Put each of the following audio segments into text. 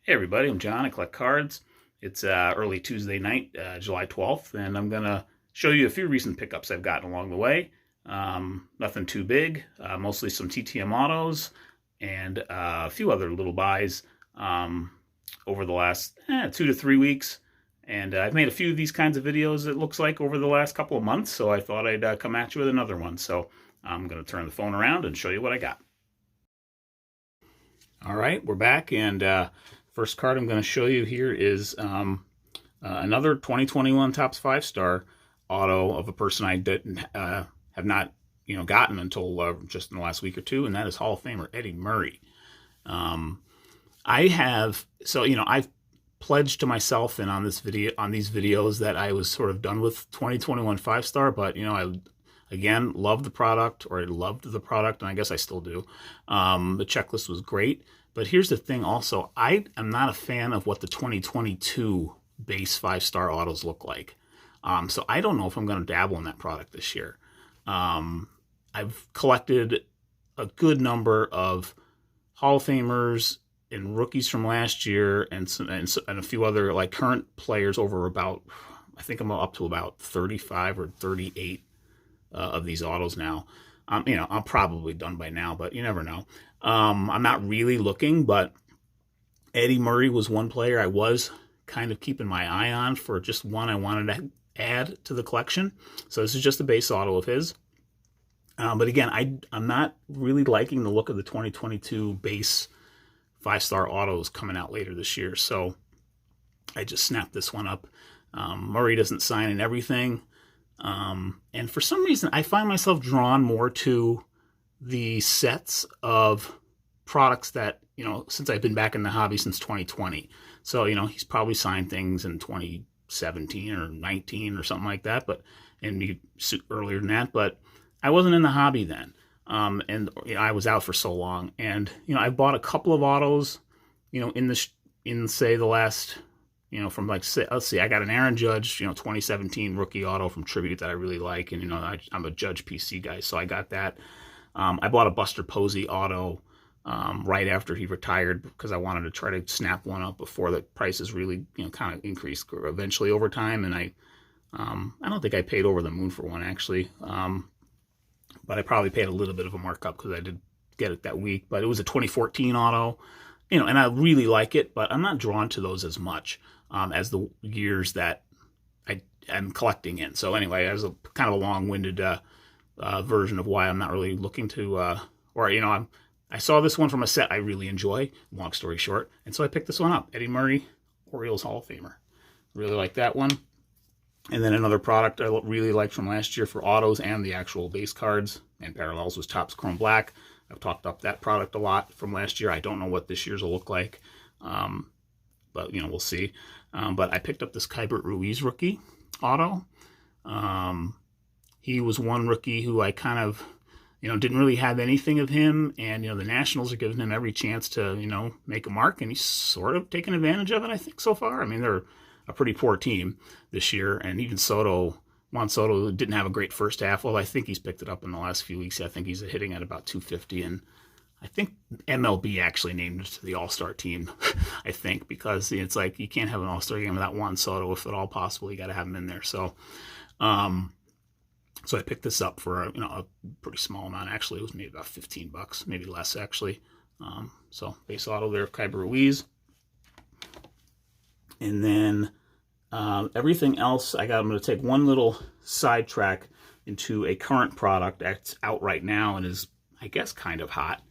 Hey everybody, I'm John. I collect cards. It's early Tuesday night, July 12th, and I'm going to show you a few recent pickups I've gotten along the way. Nothing too big, mostly some TTM autos and a few other little buys over the last 2 to 3 weeks. And I've made a few of these kinds of videos, it looks like, over the last couple of months, so I thought I'd come at you with another one. So I'm going to turn the phone around and show you what I got. All right, we're back, and first card I'm going to show you here is another 2021 Topps 5-star auto of a person I didn't have not gotten until just in the last week or two, and that is Hall of Famer Eddie Murray. I've pledged to myself and on these videos that I was sort of done with 2021 5-star, but I again loved the product, or I loved the product, and I guess I still do. The checklist was great. But here's the thing also, I am not a fan of what the 2022 base 5-star autos look like. So I don't know if I'm going to dabble in that product this year. I've collected a good number of Hall of Famers and rookies from last year and a few other like current players over about, I think I'm up to about 35 or 38 of these autos now. I'm probably done by now, but you never know. I'm not really looking, but Eddie Murray was one player I was kind of keeping my eye on for just one I wanted to add to the collection. So this is just a base auto of his. But again, I'm not really liking the look of the 2022 base 5-star autos coming out later this year. So I just snapped this one up. Murray doesn't sign in everything. And for some reason, I find myself drawn more to the sets of products that, since I've been back in the hobby since 2020. So, he's probably signed things in 2017 or 19 or something like that, and maybe earlier than that, but I wasn't in the hobby then. And I was out for so long. And, I bought a couple of autos, in say the last, from like, let's see, I got an Aaron Judge, 2017 rookie auto from Tribute that I really like. And, I'm a Judge PC guy, so I got that. I bought a Buster Posey auto right after he retired because I wanted to try to snap one up before the prices really, kind of increased eventually over time. And I don't think I paid over the moon for one, actually. But I probably paid a little bit of a markup because I did get it that week. But it was a 2014 auto, and I really like it, but I'm not drawn to those as much as the years that I'm collecting in. So anyway, as a kind of a long-winded version of why I'm not really looking to, I saw this one from a set I really enjoy, long story short, and so I picked this one up. Eddie Murray, Orioles Hall of Famer. Really like that one. And then another product I really liked from last year for autos and the actual base cards and parallels was Topps Chrome Black. I've talked up that product a lot from last year. I don't know what this year's will look like, but we'll see. But I picked up this Kybert Ruiz rookie auto. He was one rookie who I kind of, didn't really have anything of him, and the Nationals are giving him every chance to, make a mark, and he's sort of taken advantage of it, I think, so far. I mean, they're a pretty poor team this year, and even Juan Soto didn't have a great first half. Well, I think he's picked it up in the last few weeks. I think he's hitting at about 250, and I think MLB actually named it to the All-Star team, I think, because it's like you can't have an All-Star game without Juan Soto if at all possible. You got to have him in there. So, so I picked this up for a pretty small amount. Actually, it was maybe about $15, maybe less actually. So base auto there of Kybert Ruiz. And then everything else, I'm going to take one little sidetrack into a current product that's out right now and is, I guess, kind of hot.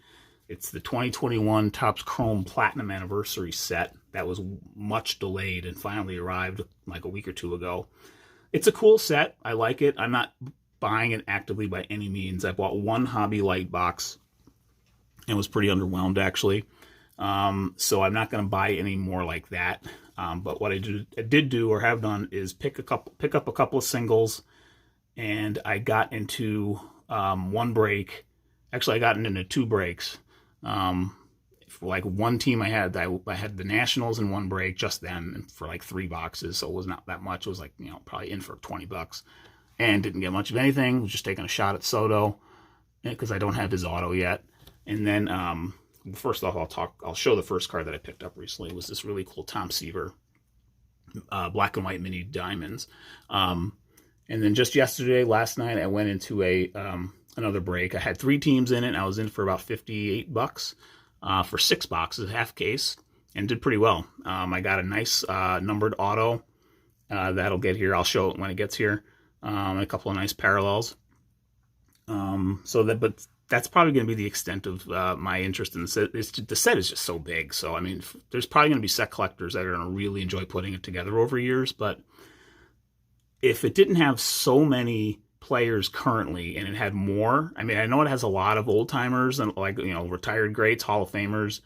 It's the 2021 Topps Chrome Platinum Anniversary set that was much delayed and finally arrived like a week or two ago. It's a cool set. I like it. I'm not buying it actively by any means. I bought one Hobby Light box and was pretty underwhelmed, actually. So I'm not going to buy any more like that. But what I did do or have done is pick up a couple of singles, and I got into one break. Actually, I got into 2 breaks. For like one team I had the Nationals in one break, just them, for like 3 boxes, so it was not that much. It was like, probably in for $20, and didn't get much of anything. Was just taking a shot at Soto because I don't have his auto yet. And then first off, I'll show the first card that I picked up recently. It was this really cool Tom Seaver, black and white mini diamonds. And then just last night, I went into another break. I had 3 teams in it. And I was in for about $58 for 6 boxes, half case, and did pretty well. I got a nice numbered auto that'll get here. I'll show it when it gets here. A couple of nice parallels. But that's probably going to be the extent of my interest in the set. The set is just so big. So, I mean, there's probably going to be set collectors that are going to really enjoy putting it together over years. But if it didn't have so many players currently and it had more, I mean, I know it has a lot of old timers and retired greats, Hall of Famers,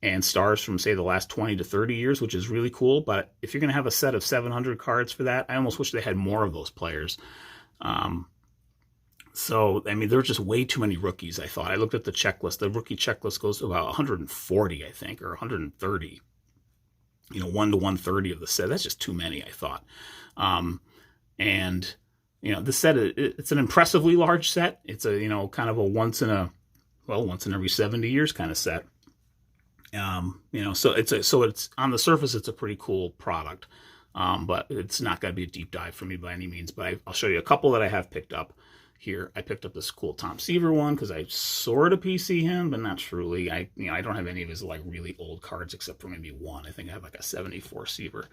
and stars from, say, the last 20 to 30 years, which is really cool. But if you're going to have a set of 700 cards for that, I almost wish they had more of those players. So, I mean, there were just way too many rookies, I thought. I looked at the checklist. The rookie checklist goes to about 140, I think, or 130. 1 to 130 of the set. That's just too many, I thought. The set, it's an impressively large set. It's a, kind of a once in every 70 years kind of set. So it's on the surface, it's a pretty cool product. But it's not going to be a deep dive for me by any means. But I'll show you a couple that I have picked up here. I picked up this cool Tom Seaver one because I sort of PC him, but not truly. I don't have any of his like really old cards except for maybe one. I think I have like a 74 Seaver.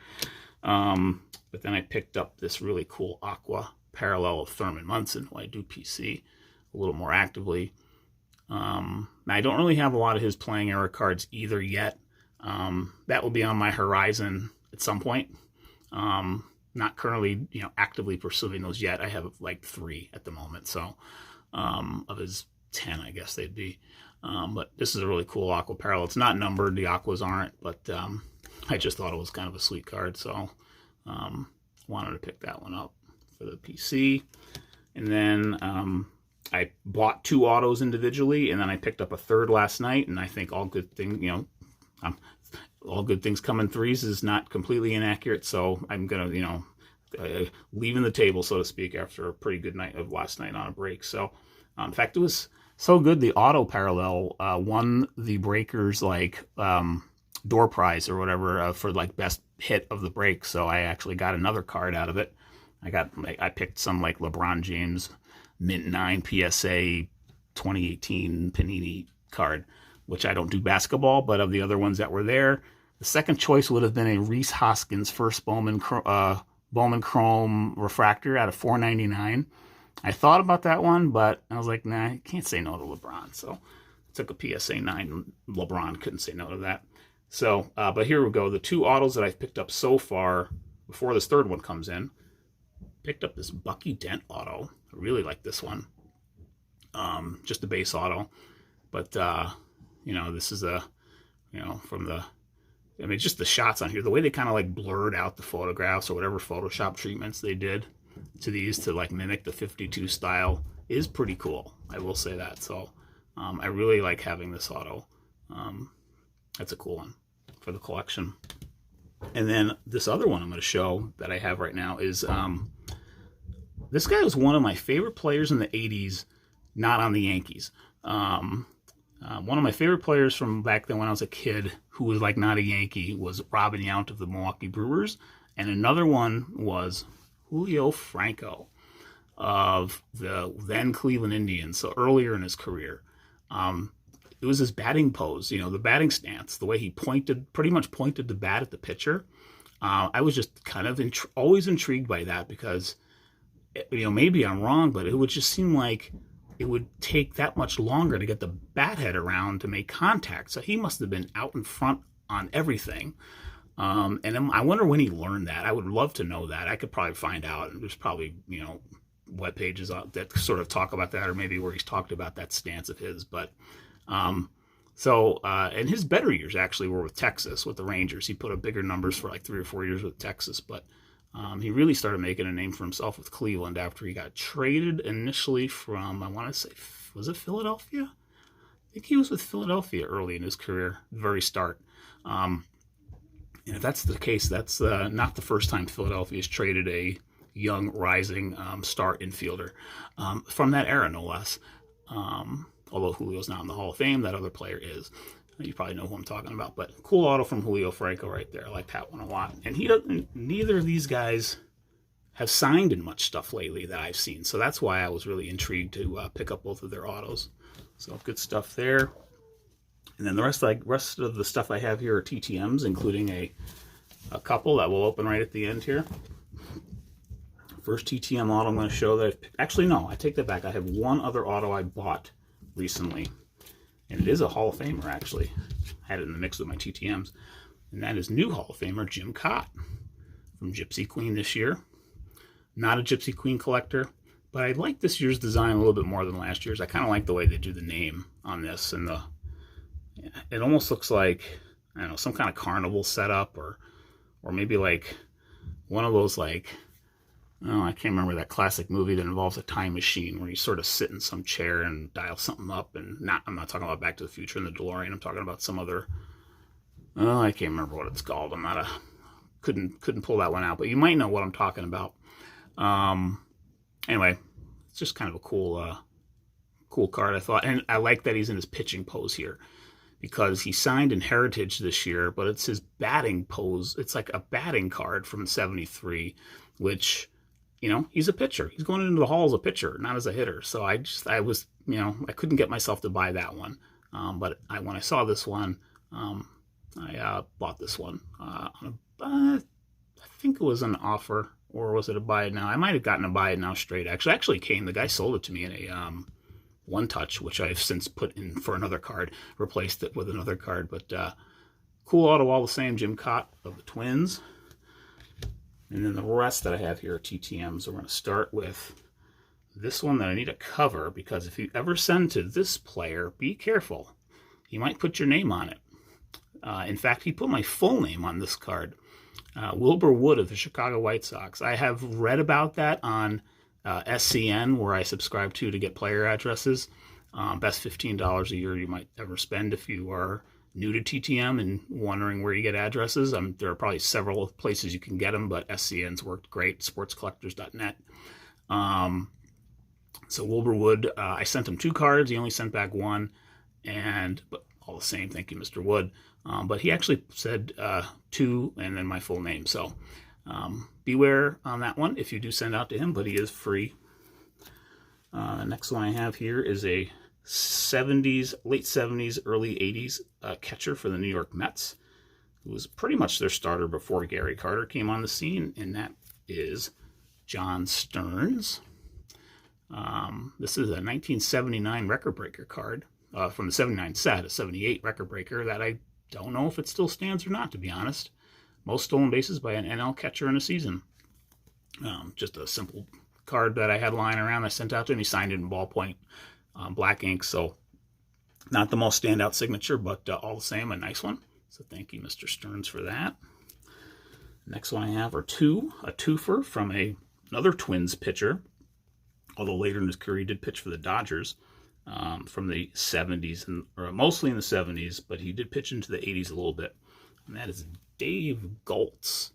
But then I picked up this really cool Aqua parallel of Thurman Munson, who I do PC a little more actively. I don't really have a lot of his playing era cards either yet. That will be on my horizon at some point. Not currently, actively pursuing those yet. I have like 3 at the moment. So, of his 10, I guess they'd be. But this is a really cool Aqua parallel. It's not numbered. The Aquas aren't, but, I just thought it was kind of a sweet card. So, wanted to pick that one up for the PC. And then, I bought 2 autos individually, and then I picked up a third last night. And I think all good things, all good things come in threes is not completely inaccurate. So I'm going to, leaving the table, so to speak, after a pretty good night of last night on a break. So, in fact, it was so good. The auto parallel won the Breakers door prize or whatever for like best hit of the break. So I actually got another card out of it. I picked some like LeBron James Mint 9 PSA 2018 Panini card, which I don't do basketball, but of the other ones that were there, the second choice would have been a Reese Hoskins first Bowman Chrome refractor out of $4.99. I thought about that one, but I was like, nah, I can't say no to LeBron. So I took a PSA 9 LeBron, couldn't say no to that. So, but here we go. The 2 autos that I've picked up so far, before this third one comes in, picked up this Bucky Dent auto. I really like this one. Just a base auto. But, this is just the shots on here, the way they kind of like blurred out the photographs or whatever Photoshop treatments they did to these to like mimic the 52 style is pretty cool. I will say that. So, I really like having this auto. That's a cool one for the collection. And then this other one I'm going to show that I have right now is, this guy was one of my favorite players in the 80s, not on the Yankees. One of my favorite players from back then when I was a kid who was like not a Yankee was Robin Yount of the Milwaukee Brewers. And another one was Julio Franco of the then Cleveland Indians, so earlier in his career. It was his batting pose, the batting stance, the way he pretty much pointed the bat at the pitcher. I was just kind of always intrigued by that because, maybe I'm wrong, but it would just seem like it would take that much longer to get the bat head around to make contact. So he must have been out in front on everything. And I wonder when he learned that. I would love to know that. I could probably find out. There's probably, web pages that sort of talk about that, or maybe where he's talked about that stance of his. But and his better years actually were with Texas, with the Rangers. He put up bigger numbers for like 3 or 4 years with Texas, but he really started making a name for himself with Cleveland after he got traded initially from, I want to say, was it Philadelphia? I think he was with Philadelphia early in his career, the very start. And if that's the case, that's not the first time Philadelphia has traded a young, rising star infielder from that era, no less. Although Julio's not in the Hall of Fame, that other player is. You probably know who I'm talking about, but cool auto from Julio Franco right there. I like that one a lot. And he doesn't. Neither of these guys have signed in much stuff lately that I've seen, so that's why I was really intrigued to pick up both of their autos. So good stuff there. And then the rest of the stuff I have here are TTMs, including a couple that will open right at the end here. First TTM auto I'm going to show that actually no, I take that back. I have one other auto I bought recently, and it is a Hall of Famer actually. I had it in the mix with my TTMs, and that is new Hall of Famer Jim Cott from Gypsy Queen this year. Not a Gypsy Queen collector, but I like this year's design a little bit more than last year's. I kind of like the way they do the name on this, and it almost looks like, I don't know, some kind of carnival setup, or maybe like one of those, like, oh, I can't remember that classic movie that involves a time machine where you sort of sit in some chair and dial something up, and I'm not talking about Back to the Future and the DeLorean. I'm talking about some other, oh, I can't remember what it's called. Couldn't pull that one out, but you might know what I'm talking about. Anyway, it's just kind of a cool card, I thought. And I like that he's in his pitching pose here, because he signed in Heritage this year, but it's his batting pose. It's like a batting card from 73, which, you know, he's a pitcher. He's going into the Hall as a pitcher, not as a hitter. So I was, you know, I couldn't get myself to buy that one. But when I saw this one, I bought this one. I think it was an offer. Or was it a buy it now? I might have gotten a buy it now straight. Actually came. The guy sold it to me in a one touch, which I've since put in for another card, replaced it with another card. But cool auto all the same, Jim Cott of the Twins. And then the rest that I have here are TTMs. We're going to start with this one that I need to cover, because if you ever send to this player, be careful. He might put your name on it. In fact, he put my full name on this card. Wilbur Wood of the Chicago White Sox. I have read about that on SCN, where I subscribe to get player addresses. Best $15 a year you might ever spend if you are new to TTM and wondering where you get addresses. There are probably several places you can get them, but SCN's worked great, sportscollectors.net. So Wilbur Wood, I sent him 2 cards. He only sent back 1, but all the same, thank you, Mr. Wood. But he actually said 2 and then my full name. So beware on that one if you do send out to him, but he is free. The next one I have here is a 70s, late 70s, early 80s catcher for the New York Mets, who was pretty much their starter before Gary Carter came on the scene, and that is John Stearns. This is a 1979 record breaker card from the 79 set, a 78 record breaker that I don't know if it still stands or not, to be honest. Most stolen bases by an NL catcher in a season. Just a simple card that I had lying around. I sent out to him. He signed it in ballpoint black ink, so not the most standout signature, but all the same, a nice one. So thank you, Mr. Stearns, for that. Next one I have are a twofer from another Twins pitcher, although later in his career he did pitch for the Dodgers. From the 70s, or mostly in the 70s, but he did pitch into the 80s a little bit. And that is Dave Galtz,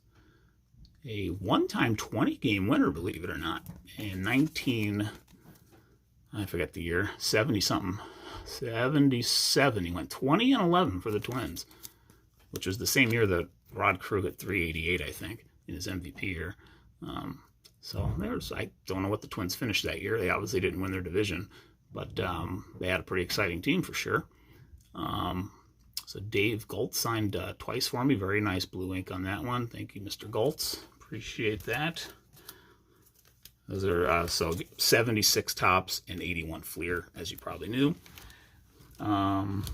a one-time 20-game winner, believe it or not, in I forget the year, 70-something, 77. He went 20-11 for the Twins, which was the same year that Rod Krug at 388, I think, in his MVP year. So I don't know what the Twins finished that year. They obviously didn't win their division, but they had a pretty exciting team for sure. So Dave Galtz signed twice for me. Very nice blue ink on that one. Thank you, Mr. Galtz. Appreciate that. Those are so 76 tops and 81 Fleer, as you probably knew. And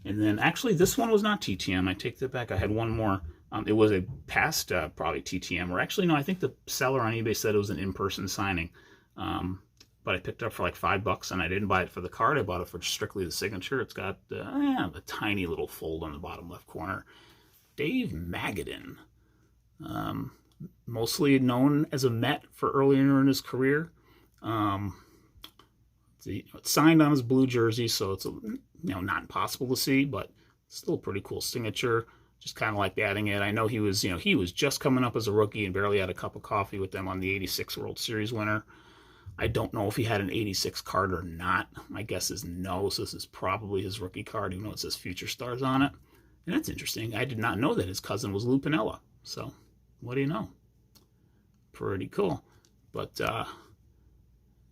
then actually this one was not TTM. I take that back. I had one more. It was a past probably TTM, or actually no, I think the seller on eBay said it was an in-person signing. But I picked it up for like $5, and I didn't buy it for the card. I bought it for strictly the signature. It's got a tiny little fold on the bottom left corner. Dave Magadan, mostly known as a Met for earlier in his career. It's signed on his blue jersey, so it's not impossible to see, but still a pretty cool signature. Just kind of like adding it. I know he was just coming up as a rookie and barely had a cup of coffee with them on the '86 World Series winner. I don't know if he had an 86 card or not. My guess is no, so this is probably his rookie card, even though it says Future Stars on it. And that's interesting. I did not know that his cousin was Lou Piniella. So, what do you know? Pretty cool. But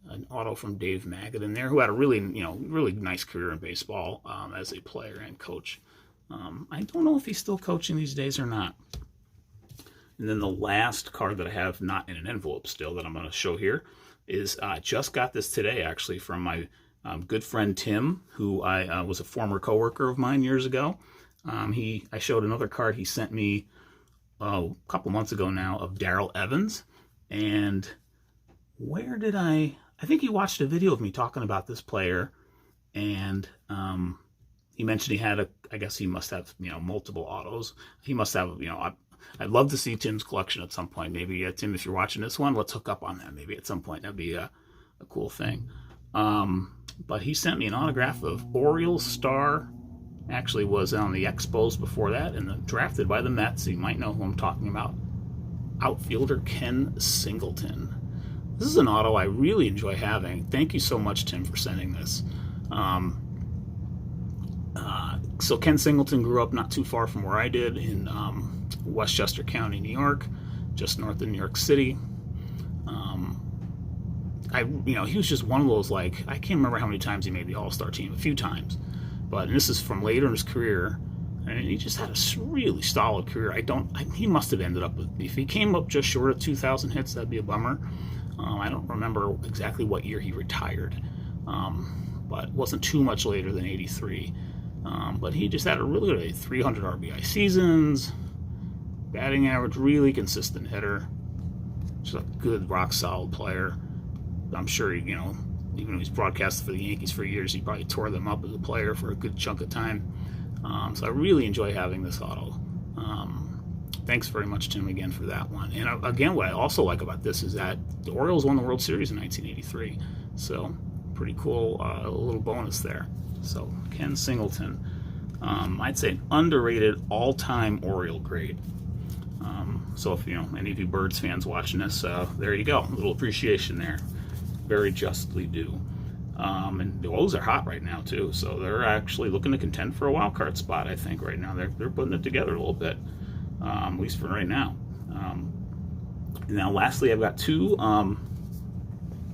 an auto from Dave Magadan there, who had a really, really nice career in baseball as a player and coach. I don't know if he's still coaching these days or not. And then the last card that I have not in an envelope still that I'm going to show here is I just got this today actually from my good friend Tim, who I was a former coworker of mine years ago. I showed another card he sent me a couple months ago now of Darrell Evans. And where did I think he watched a video of me talking about this player, and he mentioned he had I guess he must have, multiple autos. He must have, I'd love to see Tim's collection at some point. Maybe, Tim, if you're watching this one, let's hook up on that. Maybe at some point. That'd be a cool thing. But he sent me an autograph of Orioles star. Actually was on the Expos before that, and drafted by the Mets. So you might know who I'm talking about. Outfielder Ken Singleton. This is an auto I really enjoy having. Thank you so much, Tim, for sending this. So Ken Singleton grew up not too far from where I did in Westchester County, New York, just north of New York City. He was just one of those, I can't remember how many times he made the All-Star team, a few times. But this is from later in his career, and he just had a really solid career. He must have ended up with, if he came up just short of 2,000 hits, that'd be a bummer. I don't remember exactly what year he retired, but it wasn't too much later than 83. But he just had a really good 300 RBI seasons, batting average, really consistent hitter, just a good, rock-solid player. I'm sure, even when he's broadcasted for the Yankees for years, he probably tore them up as a player for a good chunk of time. So I really enjoy having this auto. Thanks very much, Tim, again for that one. And again, what I also like about this is that the Orioles won the World Series in 1983. So pretty cool little bonus there. So Ken Singleton, I'd say an underrated all-time Oriole great. So if any of you Birds fans watching this, there you go, a little appreciation there. Very justly due. And the O's are hot right now too, so they're actually looking to contend for a wild card spot. I think right now they're putting it together a little bit, at least for right now. Now, lastly, I've got two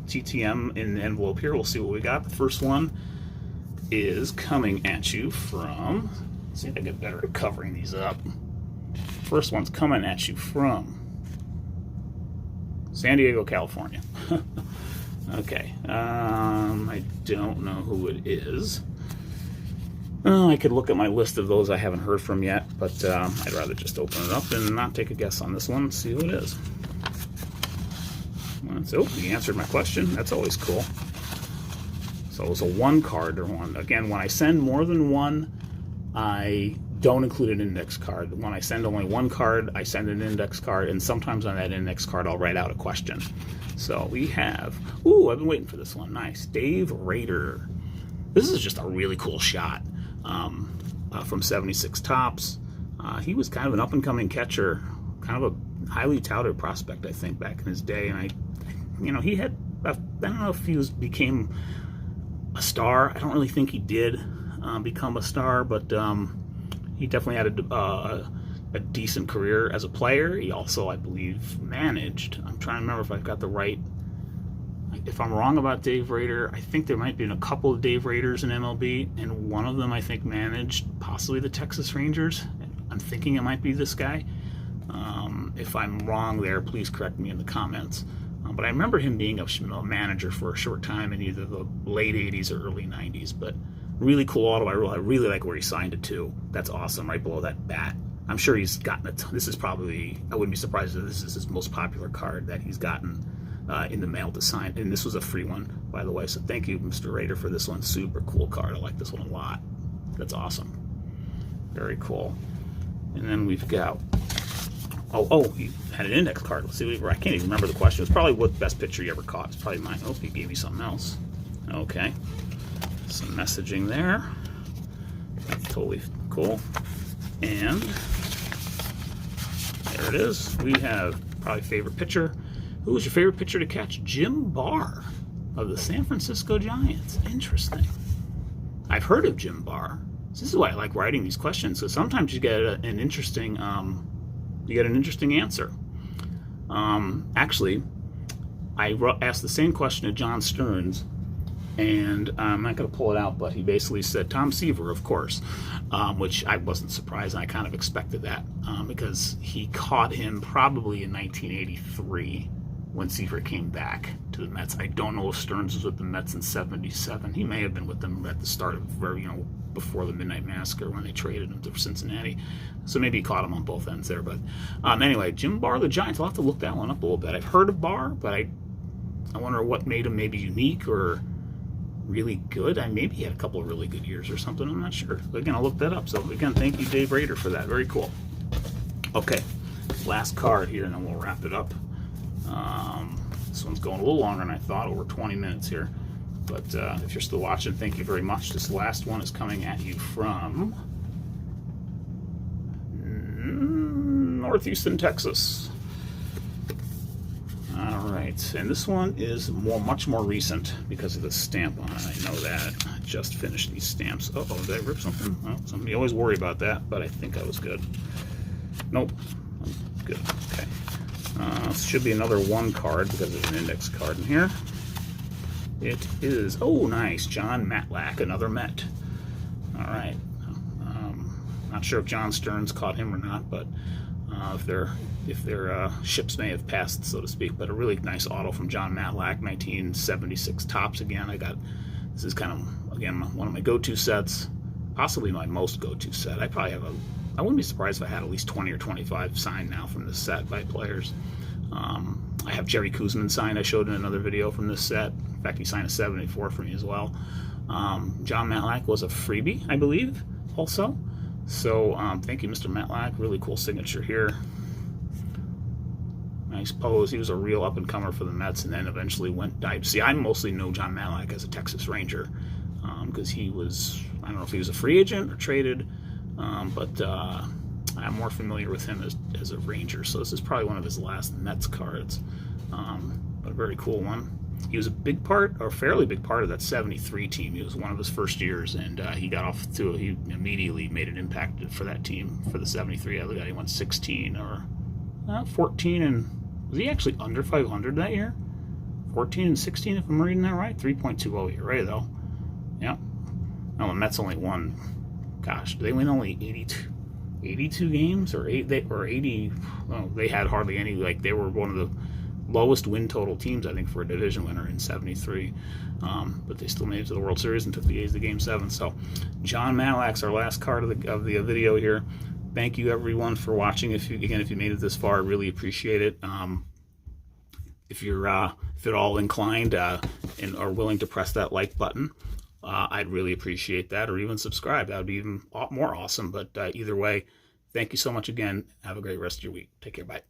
TTM in the envelope here. We'll see what we got. The first one is coming at you from. Let's see if I get better at covering these up. First one's coming at you from San Diego, California. Okay, I don't know who it is. I could look at my list of those I haven't heard from yet, but I'd rather just open it up and not take a guess on this one and see who it is. So, he answered my question. That's always cool. So it was a one card or one. Again, when I send more than one, I don't include an index card. When I send only one card, I send an index card, and sometimes on that index card, I'll write out a question. So we have, I've been waiting for this one. Nice. Dave Rader. This is just a really cool shot from 76 Tops. He was kind of an up-and-coming catcher, kind of a highly touted prospect, I think, back in his day. And he had, I don't know if he became a star. I don't really think he did become a star, but he definitely had a decent career as a player. He also, I believe, managed. I'm trying to remember if I've got the right. If I'm wrong about Dave Rader, I think there might be a couple of Dave Raders in MLB, and one of them I think managed possibly the Texas Rangers. I'm thinking it might be this guy. If I'm wrong there, please correct me in the comments. But I remember him being a manager for a short time in either the late 80s or early 90s. But really cool auto. I really like where he signed it to. That's awesome, right below that bat. I'm sure he's gotten a ton. This is probably, I wouldn't be surprised if this is his most popular card that he's gotten in the mail to sign. And this was a free one, by the way. So thank you, Mr. Rader, for this one. Super cool card. I like this one a lot. That's awesome. Very cool. And then we've got, he had an index card. Let's see what I can't even remember the question. It's probably what best picture you ever caught. It's probably mine. Oh, he gave me something else. Okay. Some messaging there. That's totally cool. And there it is. We have probably favorite pitcher. Who was your favorite pitcher to catch? Jim Barr. of the San Francisco Giants. Interesting. I've heard of Jim Barr. This is why I like writing these questions, because sometimes you get an interesting answer. Actually, I asked the same question to John Stearns, and I'm not going to pull it out, but he basically said Tom Seaver, of course, which I wasn't surprised. I kind of expected that because he caught him probably in 1983 when Seaver came back to the Mets. I don't know if Stearns was with the Mets in '77. He may have been with them at the start of, before the Midnight Massacre when they traded him to Cincinnati. So maybe he caught him on both ends there. But anyway, Jim Barr, the Giants. I'll have to look that one up a little bit. I've heard of Barr, but I wonder what made him maybe unique or really good. Maybe he had a couple of really good years or something. I'm not sure. But again, I'll look that up. So again, thank you, Dave Rader, for that. Very cool. Okay, last card here, and then we'll wrap it up. This one's going a little longer than I thought, over 20 minutes here. But if you're still watching, thank you very much. This last one is coming at you from North Houston, Texas. All right, and this one is much more recent because of the stamp on it. I know that. I just finished these stamps. Uh-oh, did I rip something? Well, somebody always worry about that, but I think I was good. Nope, I'm good. Okay. This should be another one card because there's an index card in here. It is, oh nice, John Matlack, another Met. All right. Not sure if John Stearns caught him or not, but if their ships may have passed, so to speak. But a really nice auto from John Matlack, 1976 tops again. This is kind of, again, one of my go-to sets, possibly my most go-to set. I wouldn't be surprised if I had at least 20 or 25 signed now from this set by players. I have Jerry Kuzman signed. I showed in another video from this set. In fact, he signed a 74 for me as well. John Matlack was a freebie, I believe, also. So thank you, Mr. Matlack. Really cool signature here. Nice pose. He was a real up-and-comer for the Mets, and then eventually died. See, I mostly know John Matlack as a Texas Ranger because he was, I don't know if he was a free agent or traded, but I'm more familiar with him as a Ranger. So this is probably one of his last Mets cards, but a very cool one. He was a big part, or fairly big part, of that 73 team. He was one of his first years, and he got off to, he immediately made an impact for that team, for the 73. I look at, he won 16 or 14, and was he actually under 500 that year? 14 and 16, if I'm reading that right. 3.20 ERA, though. Yeah. No, the Mets only won, gosh, did they win only 82 games or 80? Well, they had hardly any. Like, they were one of the lowest win total teams, I think, for a division winner in 73. But they still made it to the World Series and took the A's to Game 7. So John Matlack's our last card of the video here. Thank you, everyone, for watching. If you made it this far, I really appreciate it. If you're if at all inclined and are willing to press that like button, I'd really appreciate that, or even subscribe. That would be even more awesome. But either way, thank you so much again. Have a great rest of your week. Take care. Bye.